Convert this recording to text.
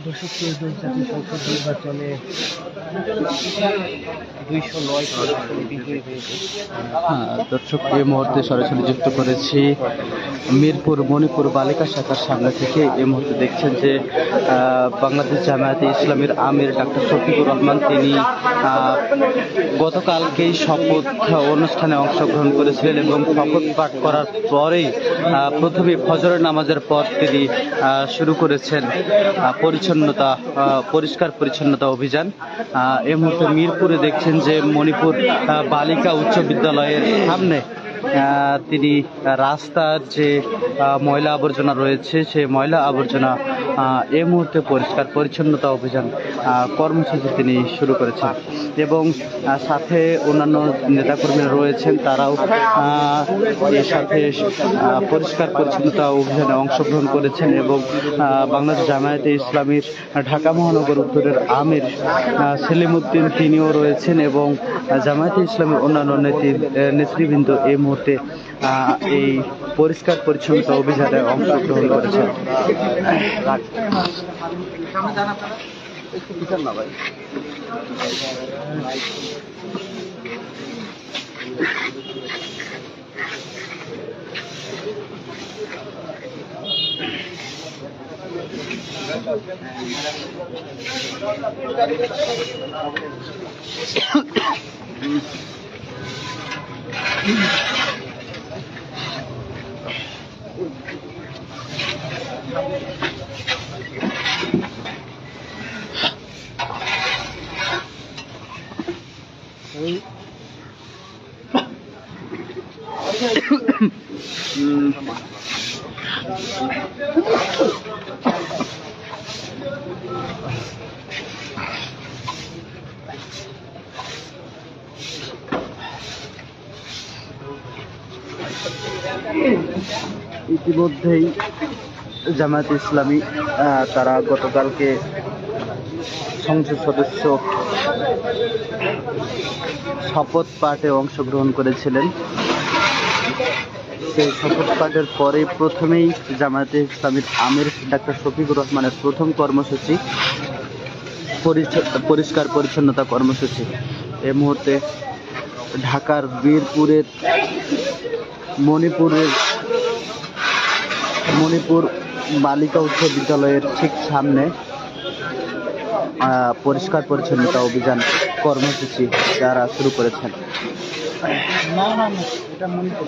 দর্শক, জাতীয় সংসদ নির্বাচনে 209 আসনে বিজয়ী হয়েছে। দর্শক, এই মুহূর্তে সরাসরি যুক্ত করেছি মিরপুর মণিপুর বালিকা শাখার সামনে থেকে। এই মুহূর্তে দেখছেন যে বাংলাদেশ জামায়াতে ইসলামীর আমির ডাক্তার শফিকুর রহমান তিনি গতকালকেই শপথ অনুষ্ঠানে অংশগ্রহণ করেছিলেন এবং শপথ পাঠ করার পরেই প্রথমে ফজরের নামাজের পর তিনি শুরু করেছেন পরিষ্কার পরিচ্ছন্নতা অভিযান। এই মুহূর্তে মিরপুরে দেখছেন যে মণিপুর বালিকা উচ্চ বিদ্যালয়ের সামনে তিনি রাস্তার যে ময়লা আবর্জনা রয়েছে সেই ময়লা আবর্জনা এই মুহূর্তে পরিষ্কার পরিচ্ছন্নতা অভিযান কর্মসূচি তিনি শুরু করেছেন এবং সাথে অন্যান্য নেতাকর্মীরা রয়েছেন, তারাও এর সাথে পরিষ্কার পরিচ্ছন্নতা অভিযানে অংশগ্রহণ করেছেন এবং বাংলাদেশ জামায়াতে ইসলামীর ঢাকা মহানগর উত্তরের আমির সেলিম উদ্দিন তিনিও রয়েছেন এবং জামায়াতে ইসলামের অন্যান্য নেতৃবৃন্দ এই মুহূর্তে এই পরিষ্কার পরিচ্ছন্নতা অভিযানে অংশগ্রহণ করেছেন। ইতিমধ্যেই জামায়াত ইসলামী তারা গতকালকে সংসদ সদস্য শপথ পাঠে অংশগ্রহণ করেছিলেন। সেই শপথ পাঠের পরে প্রথমেই জামায়াতে ইসলামীর আমির ডাক্তার শফিকুর রহমানের প্রথম কর্মসূচি পরিষ্কার পরিচ্ছন্নতা কর্মসূচি। এই মুহূর্তে ঢাকার বীরপুরের মণিপুর বালিকা উচ্চ বিদ্যালয়ের ঠিক সামনে পরিষ্কার পরিচ্ছন্নতা অভিযান কর্মসূচি যারা শুরু করেছেন। এটা মণিপুর।